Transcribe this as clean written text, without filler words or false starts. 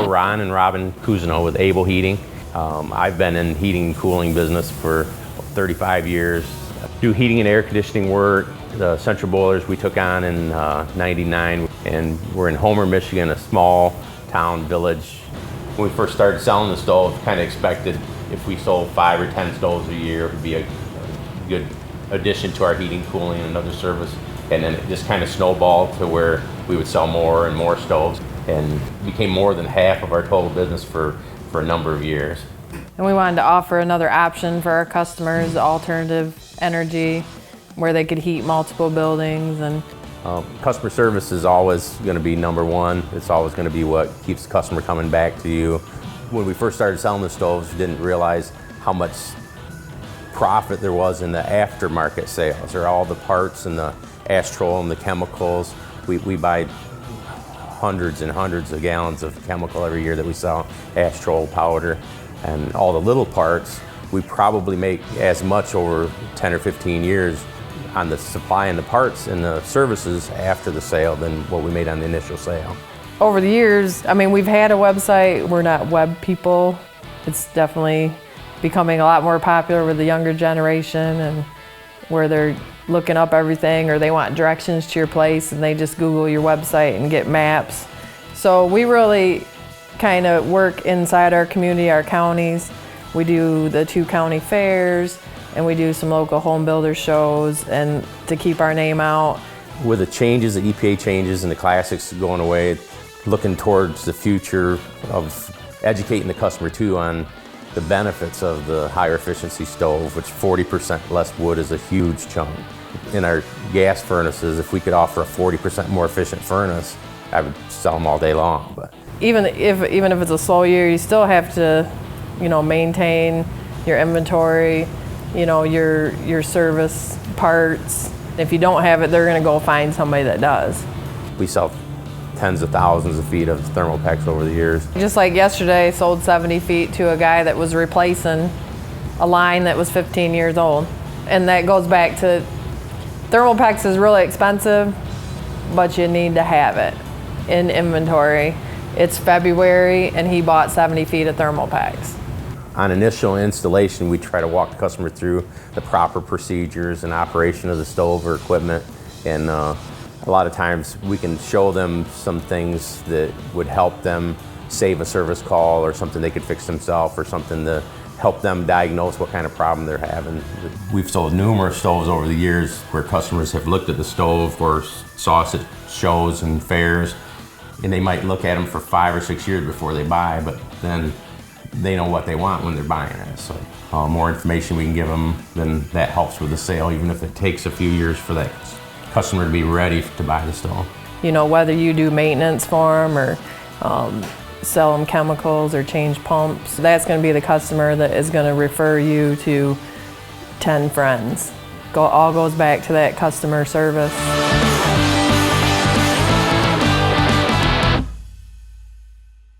Ron and Robin Cousineau with Able Heating. I've been in heating and cooling business for 35 years. Do heating and air conditioning work. The central boilers we took on in '99, and we're in Homer, Michigan, a small town village. When we first started selling the stoves, kind of expected if we sold 5 or 10 stoves a year, it would be a good addition to our heating, cooling, and another service. And then it just kind of snowballed to where we would sell more and more stoves, and became more than half of our total business for a number of years. And we wanted to offer another option for our customers, alternative energy, where they could heat multiple buildings. And customer service is always going to be number one. It's always going to be what keeps the customer coming back to you. When we first started selling the stoves, we didn't realize how much profit there was in the aftermarket sales, or all the parts and the Astrol and the chemicals. We buy hundreds and hundreds of gallons of chemical every year that we sell, Astrol powder, and all the little parts. We probably make as much over 10 or 15 years on the supply and the parts and the services after the sale than what we made on the initial sale. over the years, I mean, we've had a website. We're not web people. It's definitely becoming a lot more popular with the younger generation, and where they're looking up everything, or they want directions to your place and they just Google your website and get maps. So we really kind of work inside our community, our counties. We do the 2 county fairs, and we do some local home builder shows, and to keep our name out. With the changes, the EPA changes and the classics going away, looking towards the future of educating the customer too on the benefits of the higher efficiency stove, which 40% less wood is a huge chunk. In our gas furnaces, if we could offer a 40% more efficient furnace, I would sell them all day long. But even if it's a slow year, you still have to, maintain your inventory, your service parts. If you don't have it, they're going to go find somebody that does. we sell tens of thousands of feet of Thermopex over the years. Just like yesterday, sold 70 feet to a guy that was replacing a line that was 15 years old. And that goes back to Thermopex is really expensive, but you need to have it in inventory. It's February and he bought 70 feet of Thermopex. On initial installation, we try to walk the customer through the proper procedures and operation of the stove or equipment. And a lot of times we can show them some things that would help them save a service call, or something they could fix themselves, or something to help them diagnose what kind of problem they're having. We've sold numerous stoves over the years where customers have looked at the stove or saw us at shows and fairs, and they might look at them for 5 or 6 years before they buy, but then they know what they want when they're buying it. So more information we can give them, then that helps with the sale, even if it takes a few years for that customer to be ready to buy the stove. Whether you do maintenance for them or sell them chemicals or change pumps, that's going to be the customer that is going to refer you to 10 friends. All goes back to that customer service.